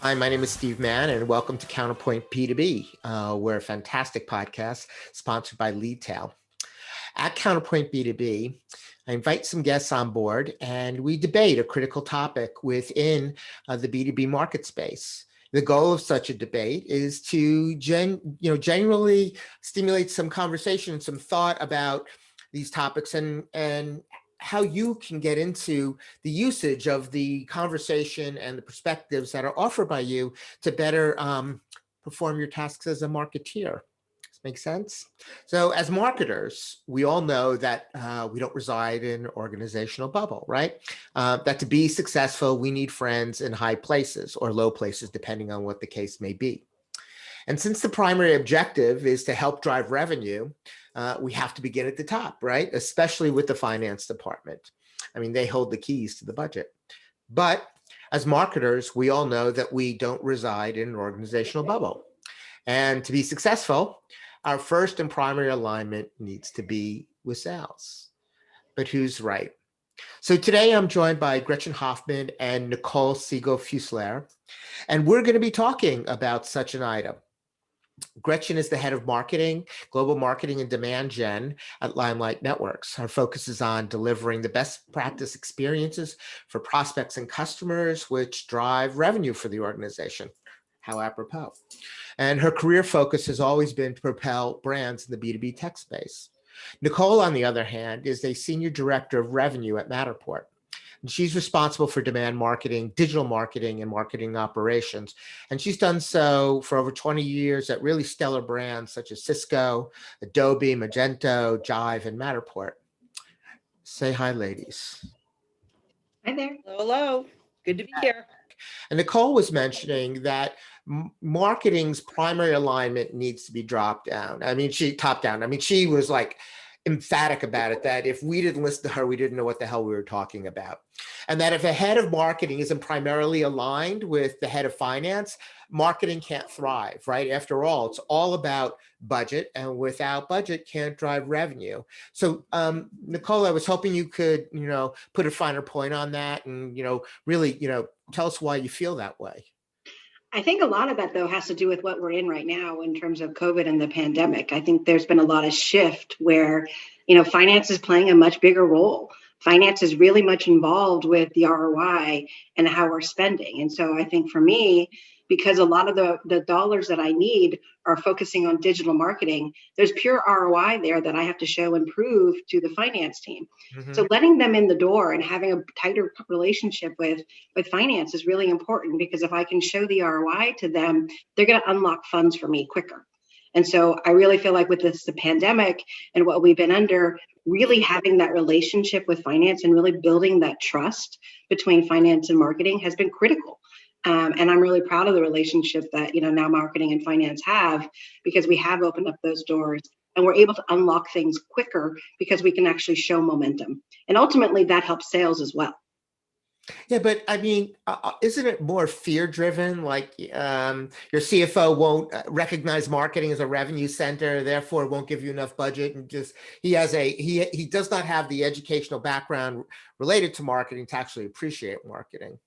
Hi, my name is Steve Mann, and welcome to Counterpoint B2B. We're a fantastic podcast sponsored by Leadtail. At Counterpoint B2B, I invite some guests on board, and we debate a critical topic within the B2B market space. The goal of such a debate is to genuinely stimulate some conversation, some thought about these topics, and how you can get into the usage of the conversation and the perspectives that are offered by you to better perform your tasks as a marketeer. Does that make sense? So as marketers, we all know that we don't reside in an organizational bubble, right? That to be successful, we need friends in high places or low places, depending on what the case may be. And since the primary objective is to help drive revenue, we have to begin at the top, right? Especially with the finance department. I mean, they hold the keys to the budget. But as marketers, we all know that we don't reside in an organizational bubble. And to be successful, our first and primary alignment needs to be with sales. But who's right? So today I'm joined by Gretchen Hoffman and Nicole Fuselier, and we're going to be talking about such an item. Gretchen is the head of marketing, global marketing and demand gen at Limelight Networks. Her focus is on delivering the best practice experiences for prospects and customers, which drive revenue for the organization. How apropos. And her career focus has always been to propel brands in the B2B tech space. Nicole, on the other hand, is a senior director of revenue at Matterport. And she's responsible for demand marketing, digital marketing, and marketing operations. And she's done so for over 20 years at really stellar brands such as Cisco, Adobe, Magento, Jive, and Matterport. Say hi, ladies. Hi there. Hello, hello. Good to be here. And Nicole was mentioning that marketing's primary alignment needs to be top down. I mean, she was like emphatic about it, that if we didn't listen to her, we didn't know what the hell we were talking about. And that if a head of marketing isn't primarily aligned with the head of finance, marketing can't thrive, right? After all, it's all about budget, and without budget can't drive revenue. So Nicole, I was hoping you could, put a finer point on that and, really, tell us why you feel that way. I think a lot of that, though, has to do with what we're in right now in terms of COVID and the pandemic. I think there's been a lot of shift where, finance is playing a much bigger role. Finance is really much involved with the ROI and how we're spending. And so I think for me, because a lot of the dollars that I need are focusing on digital marketing, there's pure ROI there that I have to show and prove to the finance team. Mm-hmm. So letting them in the door and having a tighter relationship with finance is really important, because if I can show the ROI to them, they're going to unlock funds for me quicker. And so I really feel like with the pandemic and what we've been under, really having that relationship with finance and really building that trust between finance and marketing has been critical. And I'm really proud of the relationship that, now marketing and finance have, because we have opened up those doors and we're able to unlock things quicker because we can actually show momentum. And ultimately that helps sales as well. Yeah, but I mean, isn't it more fear-driven? Like your CFO won't recognize marketing as a revenue center, therefore won't give you enough budget, and he does not have the educational background related to marketing to actually appreciate marketing.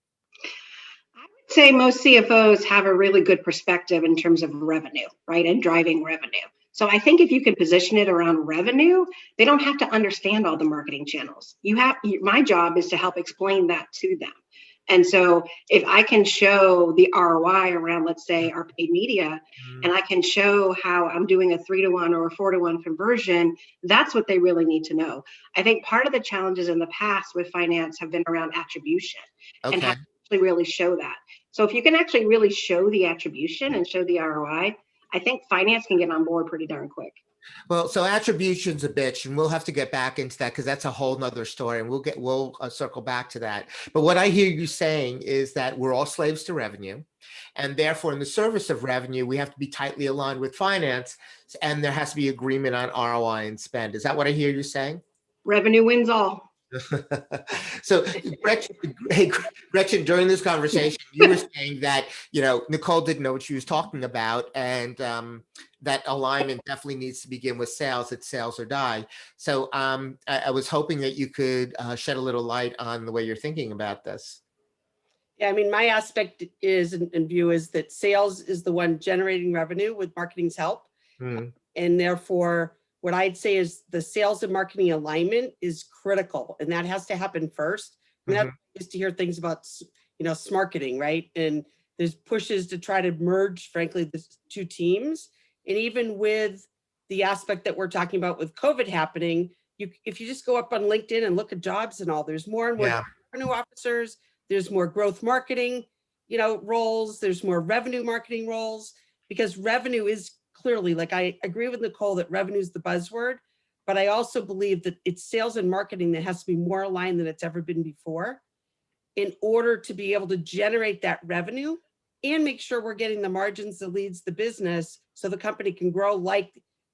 I would say most CFOs have a really good perspective in terms of revenue, right, and driving revenue. So I think if you can position it around revenue, they don't have to understand all the marketing channels. My job is to help explain that to them. And so if I can show the ROI around, let's say, our paid media, and I can show how I'm doing a 3-to-1 or a 4-to-1 conversion, that's what they really need to know. I think part of the challenges in the past with finance have been around attribution, and how to actually really show that. So if you can actually really show the attribution and show the ROI, I think finance can get on board pretty darn quick. Well, so attribution's a bitch, and we'll have to get back into that because that's a whole nother story, and we'll circle back to that. But what I hear you saying is that we're all slaves to revenue, and therefore in the service of revenue, we have to be tightly aligned with finance, and there has to be agreement on ROI and spend. Is that what I hear you saying? Revenue wins all. So Gretchen, during this conversation, you were saying that, Nicole didn't know what she was talking about, and that alignment definitely needs to begin with sales. It's sales or die. So I was hoping that you could shed a little light on the way you're thinking about this. Yeah, I mean, my aspect is and view is that sales is the one generating revenue with marketing's help. Mm, And therefore, what I'd say is the sales and marketing alignment is critical, and that has to happen first. I mean, mhm. I used to hear things about, smarketing, right? And there's pushes to try to merge, frankly, the two teams. And even with the aspect that we're talking about with COVID happening, if you just go up on LinkedIn and look at jobs and all, there's more and more Yeah, revenue officers, there's more growth marketing, roles, there's more revenue marketing roles, because revenue is clearly, like, I agree with Nicole that revenue is the buzzword, but I also believe that it's sales and marketing that has to be more aligned than it's ever been before in order to be able to generate that revenue and make sure we're getting the margins that leads the business so the company can grow like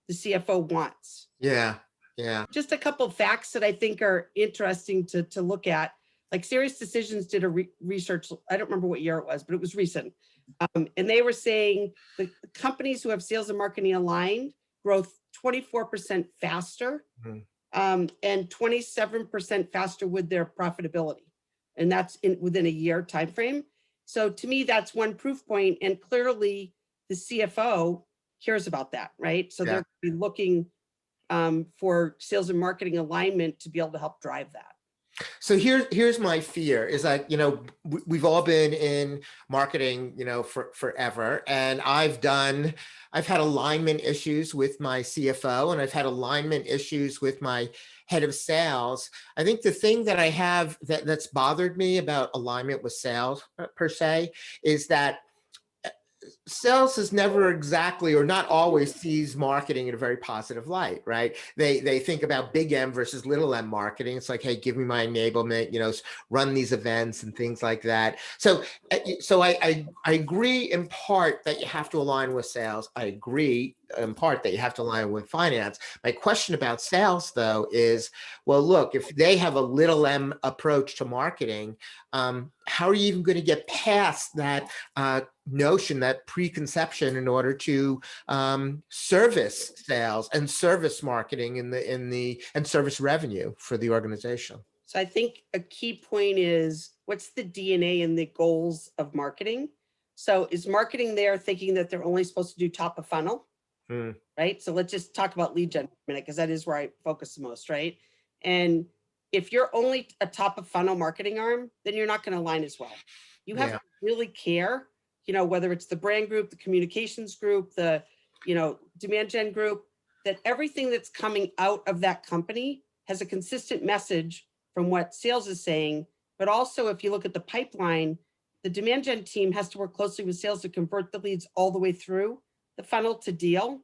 the CFO wants. yeah, yeah. Just a couple of facts that I think are interesting to look at. Like Serious Decisions did a research, I don't remember what year it was, but it was recent. And they were saying the companies who have sales and marketing aligned grow 24% faster, Mhm. and 27% faster with their profitability. And that's within a year timeframe. So to me, that's one proof point. And clearly the CFO cares about that, right? So Yeah. they're looking for sales and marketing alignment to be able to help drive that. So here's my fear is that, we've all been in marketing, for forever. And I've had alignment issues with my CFO, and I've had alignment issues with my head of sales. I think the thing that I have that's bothered me about alignment with sales per se is that sales is never exactly, or not always, sees marketing in a very positive light, right? They think about big M versus little m marketing. It's like, hey, give me my enablement, run these events and things like that. So I agree in part that you have to align with sales. I agree in part that you have to align with finance. My question about sales, though, is, well, look, if they have a little m approach to marketing, how are you even going to get past that notion, that preconception, in order to service sales and service marketing and service revenue for the organization? So I think a key point is, what's the DNA and the goals of marketing? So is marketing there thinking that they're only supposed to do top of funnel? Mm, Right? So let's just talk about lead gen for a minute, because that is where I focus the most, right? And if you're only a top of funnel marketing arm, then you're not going to align as well. You have yeah, to really care, whether it's the brand group, the communications group, the, demand gen group, that everything that's coming out of that company has a consistent message from what sales is saying. But also, if you look at the pipeline, the demand gen team has to work closely with sales to convert the leads all the way through the funnel to deal.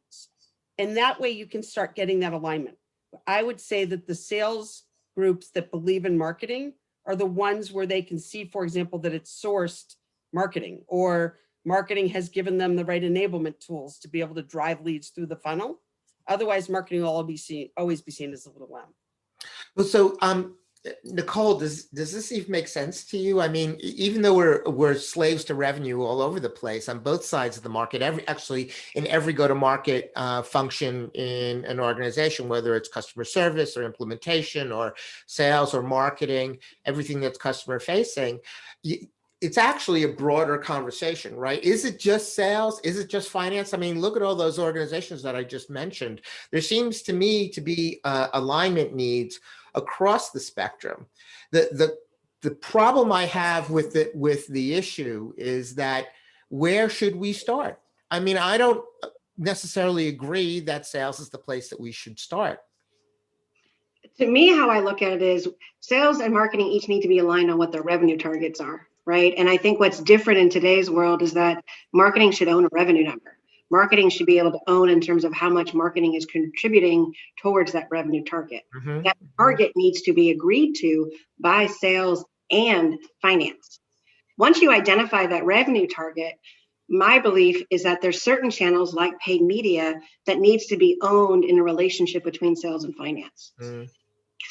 And that way you can start getting that alignment. I would say that the sales groups that believe in marketing are the ones where they can see, for example, that it's sourced marketing, or marketing has given them the right enablement tools to be able to drive leads through the funnel. Otherwise, marketing will always be seen as a little lamb. well, so Nicole, does this even make sense to you? I mean, even though we're slaves to revenue all over the place on both sides of the market, actually in every go-to-market function in an organization, whether it's customer service or implementation or sales or marketing, everything that's customer facing, it's actually a broader conversation, right? Is it just sales? Is it just finance? I mean, look at all those organizations that I just mentioned. There seems to me to be alignment needs across the spectrum. The problem I have with the issue is that, where should we start? I mean, I don't necessarily agree that sales is the place that we should start. To me, how I look at it is sales and marketing each need to be aligned on what their revenue targets are, right? And I think what's different in today's world is that marketing should own a revenue number. Marketing should be able to own in terms of how much marketing is contributing towards that revenue target. Mm-hmm. That target needs to be agreed to by sales and finance. Once you identify that revenue target, my belief is that there's certain channels like paid media that needs to be owned in a relationship between sales and finance. Mm-hmm.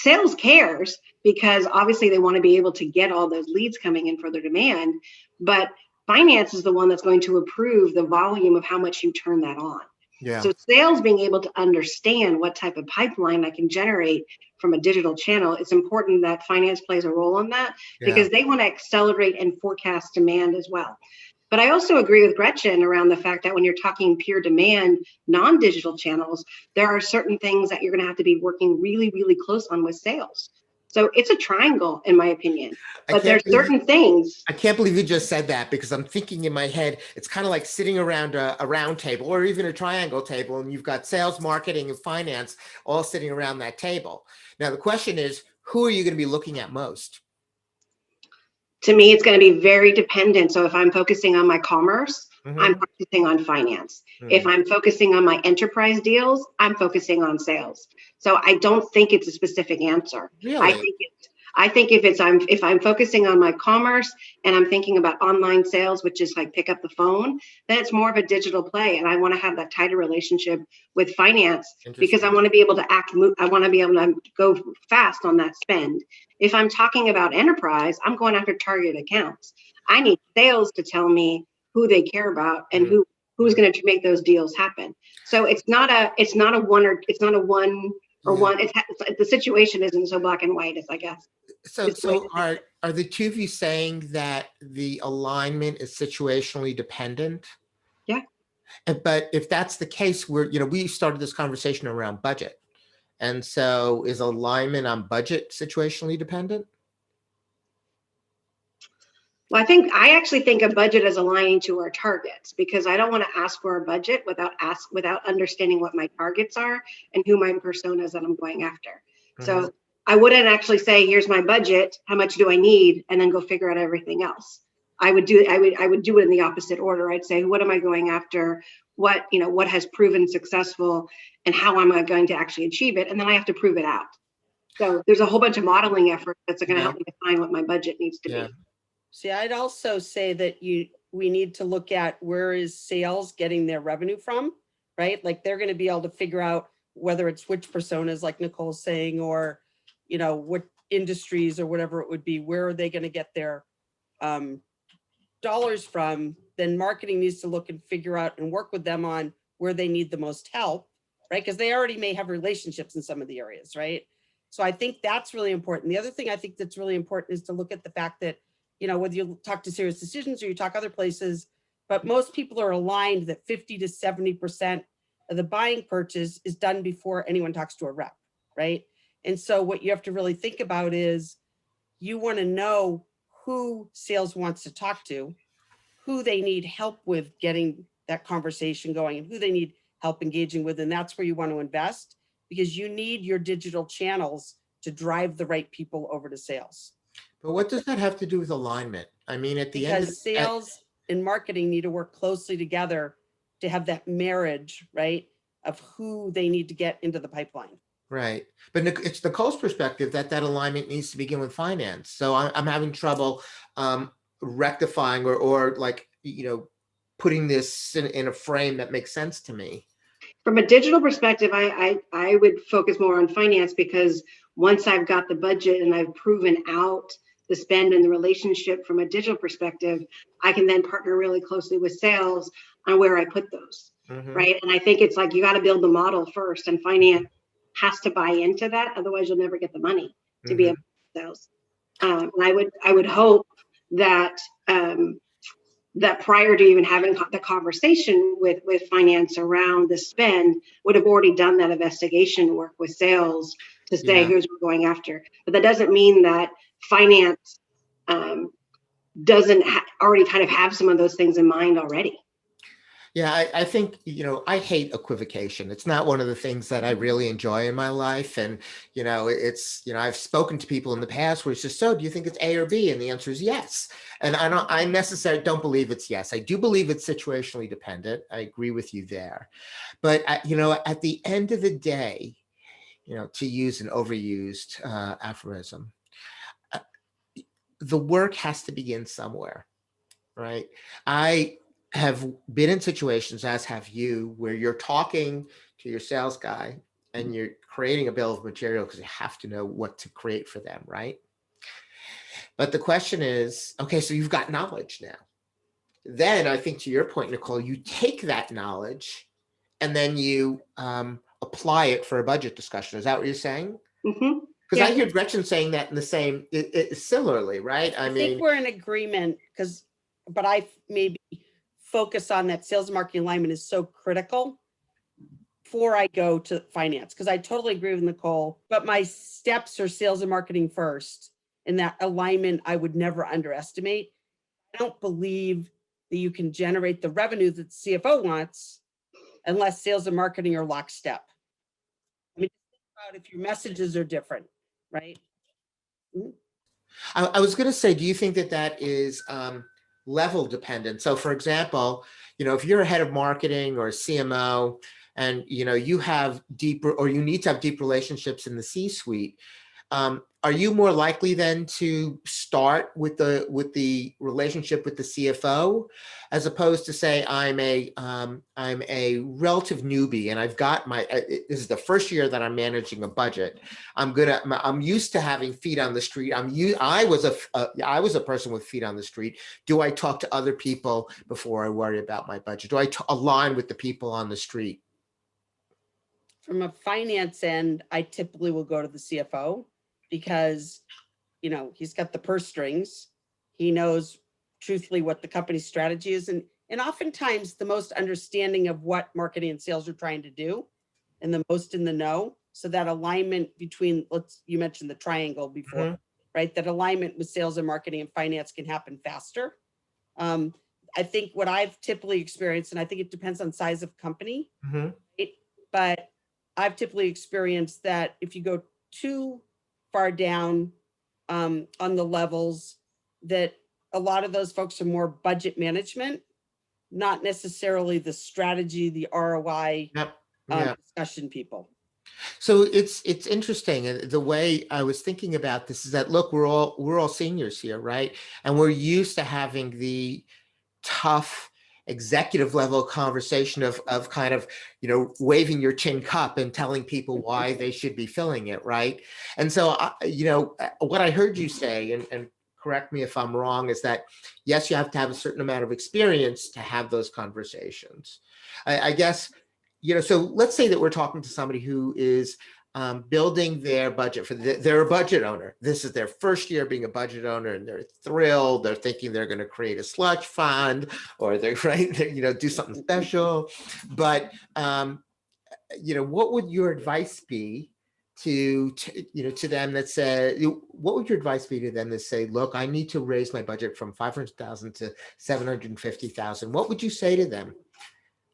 Sales cares because obviously they want to be able to get all those leads coming in for their demand, but finance is the one that's going to approve the volume of how much you turn that on. Yeah. So sales being able to understand what type of pipeline I can generate from a digital channel, it's important that finance plays a role in that Yeah. because they want to accelerate and forecast demand as well. But I also agree with Gretchen around the fact that when you're talking pure demand, non-digital channels, there are certain things that you're going to have to be working really, really close on with sales. So it's a triangle, in my opinion. I But can't there's believe certain things. I can't believe you just said that, because I'm thinking in my head, it's kind of like sitting around a round table or even a triangle table, and you've got sales, marketing, and finance all sitting around that table. Now, the question is, who are you going to be looking at most? To me, it's going to be very dependent. So if I'm focusing on my commerce, I'm Mm-hmm. focusing on finance. If Mm. I'm focusing on my enterprise deals, I'm focusing on sales. So I don't think it's a specific answer. I Really? think it's if I'm focusing on my commerce and I'm thinking about online sales, which is like pick up the phone, then it's more of a digital play. And I want to have that tighter relationship with finance because I Interesting. want to be able to I want to be able to go fast on that spend. If I'm talking about enterprise, I'm going after target accounts. I need sales to tell me who they care about and Mhm. who's going to make those deals happen. So it's not a one or Yeah. one. The situation isn't so black and white as I guess. So, It's the way so to think of it. are the two of you saying that the alignment is situationally dependent? Yeah. But if that's the case, we started this conversation around budget. And so is alignment on budget situationally dependent? Well, I actually think a budget is aligning to our targets because I don't want to ask for a budget without understanding what my targets are and who my personas that I'm going after. Mhm. So I wouldn't actually say, here's my budget, how much do I need, and then go figure out everything else. I would do it in the opposite order. I'd say, what am I going after? What has proven successful and how am I going to actually achieve it? And then I have to prove it out. So there's a whole bunch of modeling effort that's going to Yeah. help me define what my budget needs to Yeah. be. See, I'd also say that we need to look at where is sales getting their revenue from, right? Like they're going to be able to figure out whether it's which personas, like Nicole's saying, or what industries or whatever it would be. Where are they going to get their um, dollars from? Then marketing needs to look and figure out and work with them on where they need the most help, right? Because they already may have relationships in some of the areas, right? So I think that's really important. The other thing I think that's really important is to look at the fact that, whether you talk to Serious Decisions or you talk other places, but most people are aligned that 50 to 70% of the buying purchase is done before anyone talks to a rep, right? And so what you have to really think about is you want to know who sales wants to talk to, who they need help with getting that conversation going, and who they need help engaging with. And that's where you want to invest because you need your digital channels to drive the right people over to sales. But what does that have to do with alignment? I mean, at the end of Because sales and marketing need to work closely together to have that marriage, right, of who they need to get into the pipeline. right. But it's Nicole's perspective that alignment needs to begin with finance. So I'm having trouble rectifying or like, putting this in a frame that makes sense to me. From a digital perspective, I would focus more on finance because once I've got the budget and I've proven out the spend and the relationship from a digital perspective, I can then partner really closely with sales on where I put those. Hmm. Right. And I think it's like you got to build the model first, and finance has to buy into that. Otherwise, you'll never get the money to be able Hmm. to sales. And I would hope that that prior to even having the conversation with finance around the spend would have already done that investigation work with sales to say Yeah. who's we're going after. But that doesn't mean that finance doesn't already kind of have some of those things in mind already. Yeah, I think, I hate equivocation. It's not one of the things that I really enjoy in my life. And, I've spoken to people in the past where it's just, so do you think it's A or B? And the answer is yes. And I necessarily don't believe it's yes. I do believe it's situationally dependent. I agree with you there. But, at the end of the day, to use an overused aphorism, uh, the work has to begin somewhere. Right. I have been in situations, as have you, where you're talking to your sales guy and you're creating a bill of material because you have to know what to create for them. Right. But the question is, okay, so you've got knowledge now. Then I think, to your point, Nicole, you take that knowledge and then you apply it for a budget discussion. Is that what you're saying? Mm-hmm. Because Yeah. I hear Gretchen saying that in the same, similarly, right? I think we're in agreement but I maybe focus on that sales and marketing alignment is so critical before I go to finance, because I totally agree with Nicole, but my steps are sales and marketing first, and that alignment I would never underestimate. I don't believe that you can generate the revenue that the CFO wants unless sales and marketing are lockstep. I mean, think about if your messages are different, right? I was going to say, do you think that that is level dependent? So for example, if you're a head of marketing or a CMO and, you have deeper, or you need to have deep relationships in the C-suite, are you more likely then to start with the relationship with the CFO, as opposed to say I'm a relative newbie and I've got this is the first year that I'm managing a budget. I'm used to having feet on the street. I was a person with feet on the street. Do I talk to other people before I worry about my budget? Do I align with the people on the street? From a finance end, I typically will go to the CFO because, he's got the purse strings. He knows truthfully what the company's strategy is. And oftentimes the most understanding of what marketing and sales are trying to do and the most in the know. So that alignment between, you mentioned the triangle before, mm-hmm. right? That alignment with sales and marketing and finance can happen faster. I think what I've typically experienced, and I think it depends on size of company, mm-hmm. But I've typically experienced that if you go too far down on the levels, that a lot of those folks are more budget management, not necessarily the strategy, the ROI discussion people. So it's interesting. The way I was thinking about this is that, look, we're all seniors here, right? And we're used to having the tough executive level conversation of kind of, waving your tin cup and telling people why they should be filling it, right? And so, what I heard you say, and correct me if I'm wrong, is that, yes, you have to have a certain amount of experience to have those conversations. I guess, so let's say that we're talking to somebody who is building their budget they're a budget owner. This is their first year being a budget owner, and they're thrilled. They're thinking they're going to create a sludge fund, or they're do something special. But what would your advice be to them that say, what would your advice be to them that say, look, I need to raise my budget from 500,000 to 750,000? What would you say to them?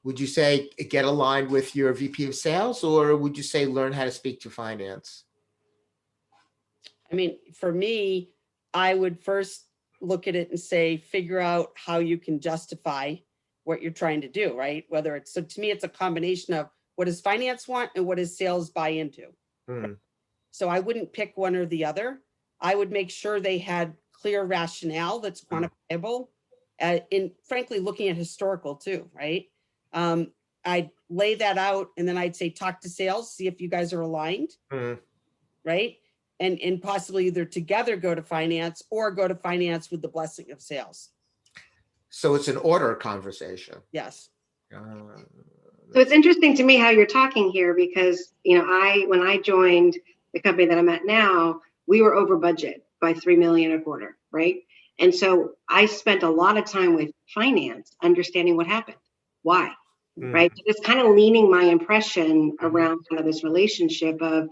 Would you say get aligned with your VP of sales, or would you say learn how to speak to finance? I mean, for me, I would first look at it and say, figure out how you can justify what you're trying to do, right? So to me, it's a combination of what does finance want and what does sales buy into? Right? So I wouldn't pick one or the other. I would make sure they had clear rationale that's quantifiable, frankly, looking at historical too, right? I'd lay that out, and then I'd say, talk to sales, see if you guys are aligned, right? And possibly either together go to finance or go to finance with the blessing of sales. So it's an order conversation. Yes. So it's interesting to me how you're talking here, because, when I joined the company that I'm at now, we were over budget by $3 million a quarter, right? And so I spent a lot of time with finance understanding what happened, why, right? So it's kind of leaning my impression around kind of this relationship of,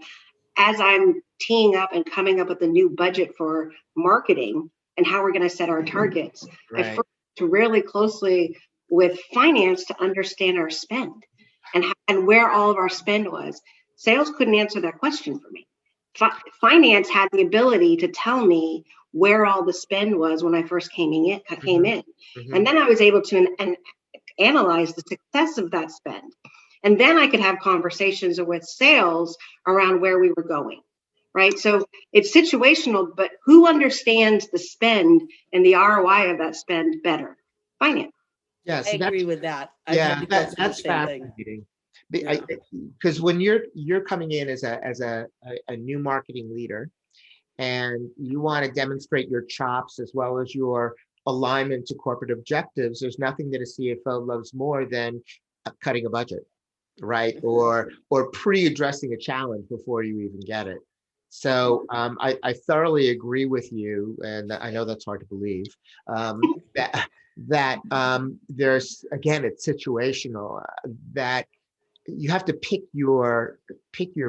as I'm teeing up and coming up with a new budget for marketing and how we're going to set our targets, right. I first to really closely with finance to understand our spend and where all of our spend was. Sales couldn't answer that question for me. Finance had the ability to tell me where all the spend was when I first came in. And then I was able to analyze the success of that spend. And then I could have conversations with sales around where we were going, right? So it's situational, but who understands the spend and the ROI of that spend better? Finance. Yes, I agree with that. That's fascinating. Because when you're coming in as a new marketing leader, and you want to demonstrate your chops as well as your alignment to corporate objectives, there's nothing that a CFO loves more than cutting a budget. right? Or pre-addressing a challenge before you even get it. So I thoroughly agree with you, and I know that's hard to believe. That there's, again, it's situational. That you have to pick your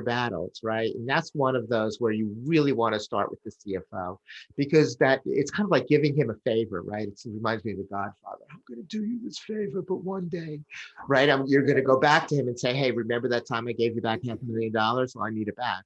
battles, right? And that's one of those where you really want to start with the CFO, because that it's kind of like giving him a favor, right? It reminds me of The Godfather. I'm going to do you this favor, but one day, right? You're going to go back to him and say, hey, remember that time I gave you back $500,000? Well, I need it back.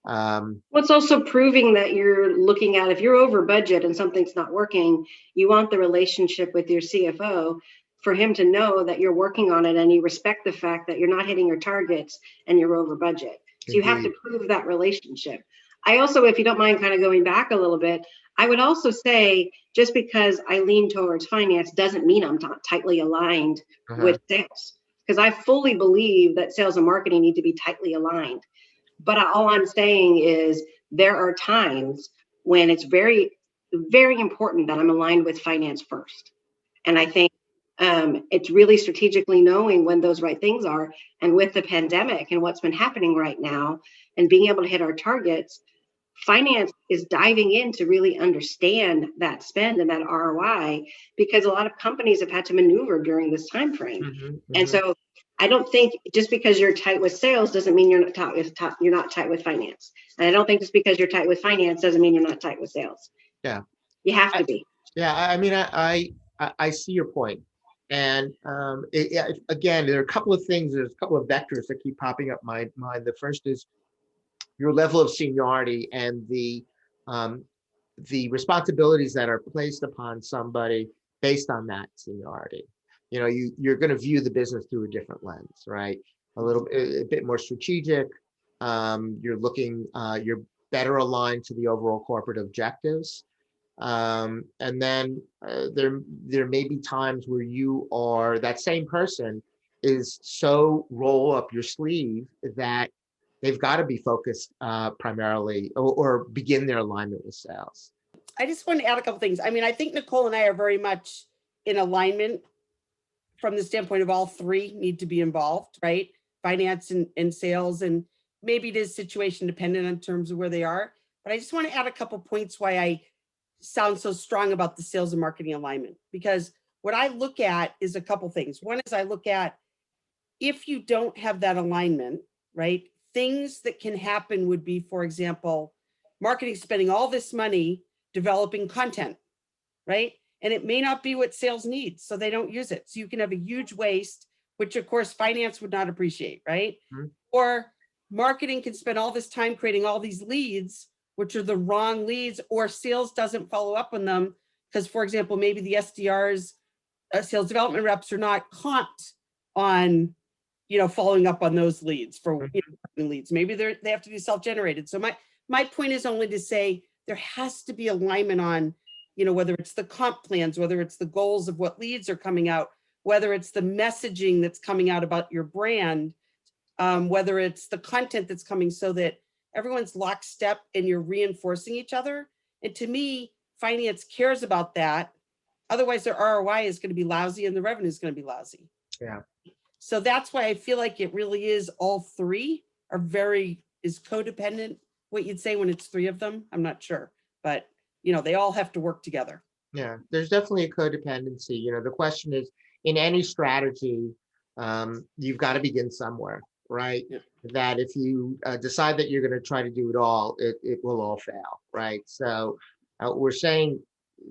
Well, it's also proving that you're looking at, if you're over budget and something's not working, you want the relationship with your CFO for him to know that you're working on it and you respect the fact that you're not hitting your targets and you're over budget. So you have to prove that relationship. I also, if you don't mind kind of going back a little bit, I would also say just because I lean towards finance doesn't mean I'm not tightly aligned with sales, because I fully believe that sales and marketing need to be tightly aligned. But all I'm saying is there are times when it's very, very important that I'm aligned with finance first. And I think it's really strategically knowing when those right things are. And with the pandemic and what's been happening right now and being able to hit our targets, finance is diving in to really understand that spend and that ROI, because a lot of companies have had to maneuver during this time frame. And so I don't think just because you're tight with sales doesn't mean you're not tight with finance. And I don't think just because you're tight with finance doesn't mean you're not tight with sales. Yeah. You have to be. Yeah, I mean, I see your point. And again, there are a couple of things, there's a couple of vectors that keep popping up in my mind. The first is your level of seniority and the responsibilities that are placed upon somebody based on that seniority. You know, you're going to view the business through a different lens, right? A bit more strategic. You're looking, you're better aligned to the overall corporate objectives. And then there may be times where you are, that same person is so roll up your sleeve that they've got to be focused primarily or begin their alignment with sales. I just want to add a couple things. I mean, I think Nicole and I are very much in alignment from the standpoint of all three need to be involved, right? Finance and sales, and maybe it is situation dependent in terms of where they are. But I just want to add a couple points why I sound so strong about the sales and marketing alignment, because what I look at is a couple things. One is I look at, if you don't have that alignment, right? Things that can happen would be, for example, marketing spending all this money developing content, right? And it may not be what sales needs, so they don't use it. So you can have a huge waste, which of course finance would not appreciate, right? Or marketing can spend all this time creating all these leads, which are the wrong leads, or sales doesn't follow up on them because, for example, maybe the SDRs, sales development reps, are not comped on, following up on those leads for leads. Maybe they have to be self-generated. So my point is only to say there has to be alignment on, whether it's the comp plans, whether it's the goals of what leads are coming out, whether it's the messaging that's coming out about your brand, whether it's the content that's coming, so that everyone's lockstep and you're reinforcing each other. And to me, finance cares about that. Otherwise, their ROI is going to be lousy and the revenue is going to be lousy. Yeah. So that's why I feel like it really is all three is codependent. What you'd say when it's three of them, I'm not sure, but they all have to work together. Yeah, there's definitely a codependency. The question is, in any strategy, you've got to begin somewhere, right? Yeah. That if you decide that you're going to try to do it all, it will all fail, right? So we're saying,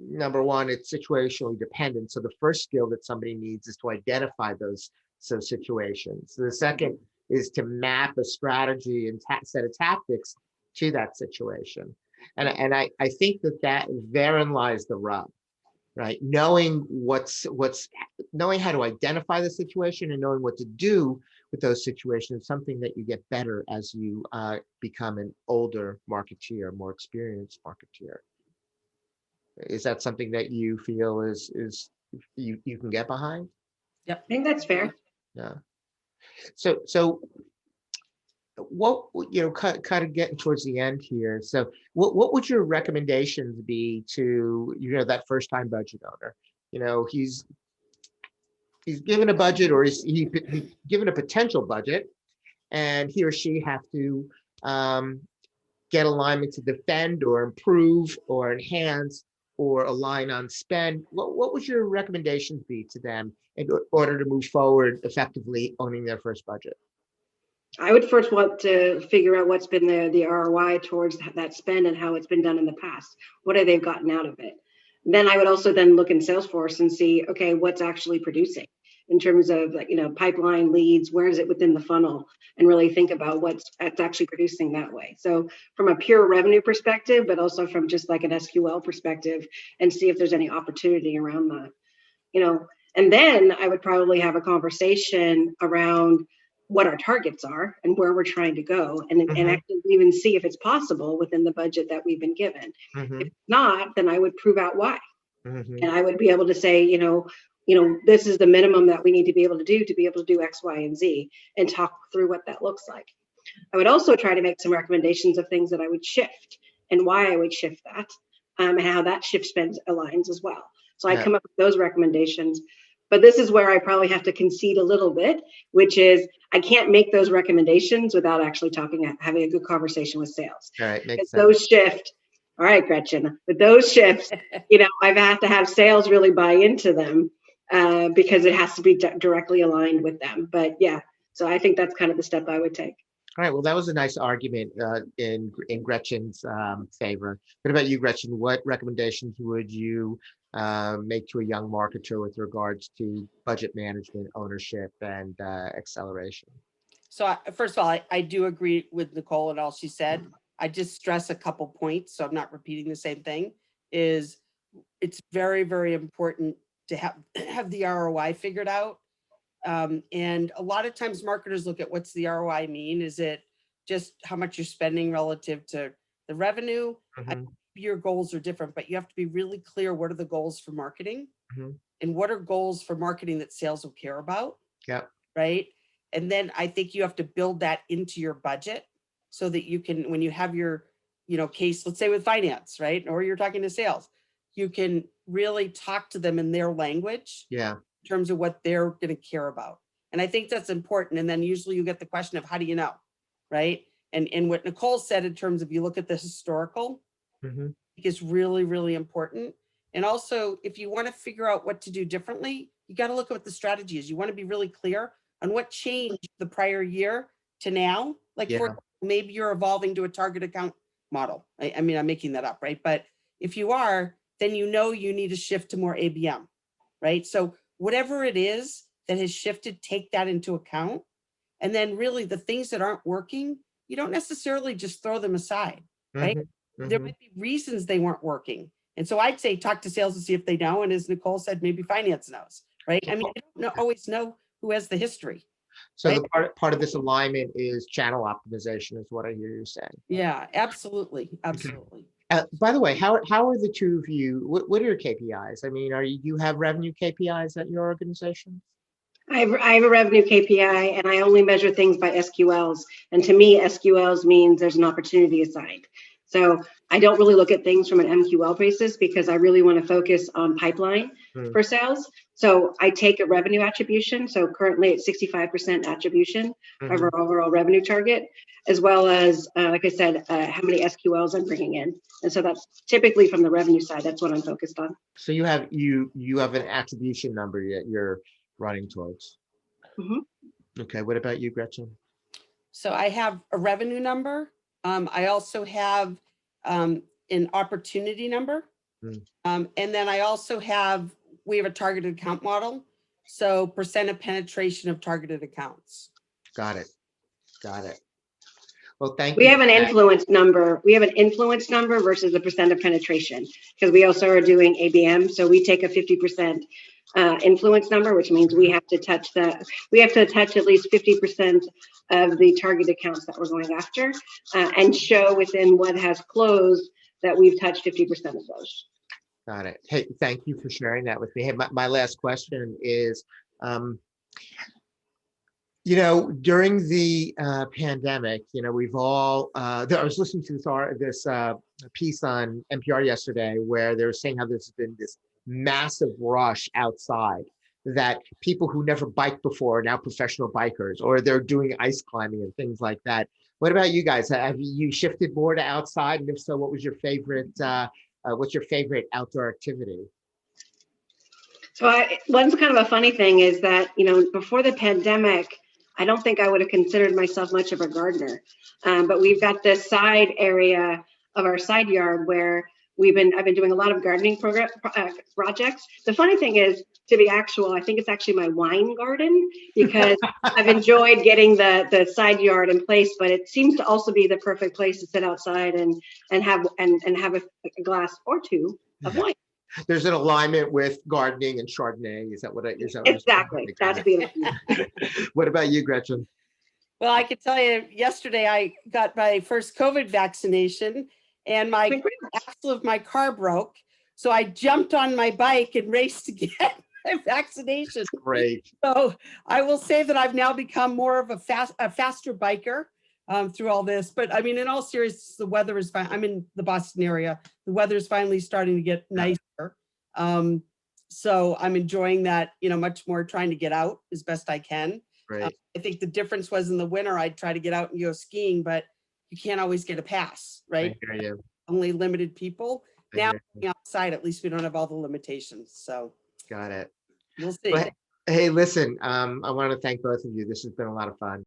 number one, it's situationally dependent. So the first skill that somebody needs is to identify those situations. So the second is to map a strategy and set of tactics to that situation. And I think that therein lies the rub, right? Knowing knowing how to identify the situation and knowing what to do with those situations is something that you get better as you become an older marketeer, more experienced marketeer. Is that something that you feel is you can get behind? Yep, I think that's fair. Yeah. So what, kind of getting towards the end here. So what would your recommendations be to, that first time budget owner? He's he's given a budget, or he's given a potential budget, and he or she have to get alignment to defend or improve or enhance or align on spend. What would your recommendations be to them in order to move forward effectively owning their first budget? I would first want to figure out what's been the ROI towards that spend and how it's been done in the past. What have they gotten out of it? Then I would also then look in Salesforce and see, okay, what's actually producing in terms of, like, pipeline leads, where is it within the funnel, and really think about what's actually producing that way. So from a pure revenue perspective, but also from just like an SQL perspective, and see if there's any opportunity around that. And then I would probably have a conversation around what our targets are and where we're trying to go, and actually even see if it's possible within the budget that we've been given. If not, then I would prove out why. And I would be able to say, this is the minimum that we need to be able to do X, Y, and Z, and talk through what that looks like. I would also try to make some recommendations of things that I would shift and why I would shift that, and how that shift spend aligns as well. So I come up with those recommendations. But this is where I probably have to concede a little bit, which is I can't make those recommendations without actually having a good conversation with sales. All right, makes sense. Those shift. All right, Gretchen, with those shifts, I've had to have sales really buy into them, because it has to be directly aligned with them. But yeah, so I think that's kind of the step I would take. All right, well, that was a nice argument in Gretchen's favor. What about you, Gretchen? What recommendations would you make to a young marketer with regards to budget management, ownership, and acceleration? So first of all, I do agree with Nicole and all she said. I just stress a couple points, so I'm not repeating the same thing. Is it's very, very important to have the ROI figured out. And a lot of times marketers look at what's the ROI mean? Is it just how much you're spending relative to the revenue? Your goals are different, but you have to be really clear. What are the goals for marketing? And what are goals for marketing that sales will care about? Yeah. Right. And then I think you have to build that into your budget so that you can, when you have your, case, let's say with finance, right? Or you're talking to sales, you can really talk to them in their language. Yeah. In terms of what they're going to care about. And I think that's important. And then usually you get the question of how do you know, right? And what Nicole said in terms of you look at the historical is really, really important. And also, if you want to figure out what to do differently, you got to look at what the strategy is. You want to be really clear on what changed the prior year to now. Like maybe you're evolving to a target account model. I mean, I'm making that up, right? But if you are, then you need to shift to more ABM, right? So whatever it is that has shifted, take that into account. And then really the things that aren't working, you don't necessarily just throw them aside, right? There might be reasons they weren't working. And so I'd say talk to sales to see if they know. And as Nicole said, maybe finance knows, right? I mean, I don't always know who has the history. So right? the part of this alignment is channel optimization is what I hear you saying. Yeah, absolutely. Absolutely. By the way, how are the two of you? What are your KPIs? I mean, you have revenue KPIs at your organization? I have a revenue KPI, and I only measure things by SQLs. And to me, SQLs means there's an opportunity assigned. So I don't really look at things from an MQL basis because I really want to focus on pipeline for sales. So I take a revenue attribution. So currently it's 65% attribution of our overall revenue target, as well as, like I said, how many SQLs I'm bringing in. And so that's typically from the revenue side. That's what I'm focused on. So you have an attribution number that you're running towards. Okay. What about you, Gretchen? So I have a revenue number. I also have an opportunity number. And then I also we have a targeted account model. So percent of penetration of targeted accounts. Got it. Well, thank you. We have an influence number. We have an influence number versus the percent of penetration because we also are doing ABM. So we take a 50% influence number, which means we have to touch at least 50% of the target accounts that we're going after and show within what has closed that we've touched 50% of those. Got it. Hey, thank you for sharing that with me. Hey, my last question is, during the pandemic, we've all, I was listening to this piece on NPR yesterday where they were saying how there's been this massive rush outside that people who never biked before are now professional bikers, or they're doing ice climbing and things like that. What about you guys? Have you shifted more to outside? And if so, what was your favorite? What's your favorite outdoor activity? So one's kind of a funny thing is that, before the pandemic, I don't think I would have considered myself much of a gardener. But we've got this side area of our side yard where I've been doing a lot of gardening projects. The funny thing is, to be actual, I think it's actually my wine garden, because I've enjoyed getting the side yard in place, but it seems to also be the perfect place to sit outside and have a glass or two of wine. There's an alignment with gardening and Chardonnay. Is that what you're saying? Exactly. That's beautiful. What about you, Gretchen? Well, I could tell you, yesterday I got my first COVID vaccination, and my axle of my car broke. So I jumped on my bike and raced to get my vaccination. Great. So I will say that I've now become more of a faster biker through all this. But I mean, in all seriousness, the weather is fine. I'm in the Boston area. The weather is finally starting to get nicer. So I'm enjoying that, much more, trying to get out as best I can. Right. I think the difference was in the winter, I'd try to get out and go skiing, but you can't always get a pass, right? I hear you. Only limited people. Now outside, at least we don't have all the limitations. So got it. We'll see. But, hey, listen, I want to thank both of you. This has been a lot of fun.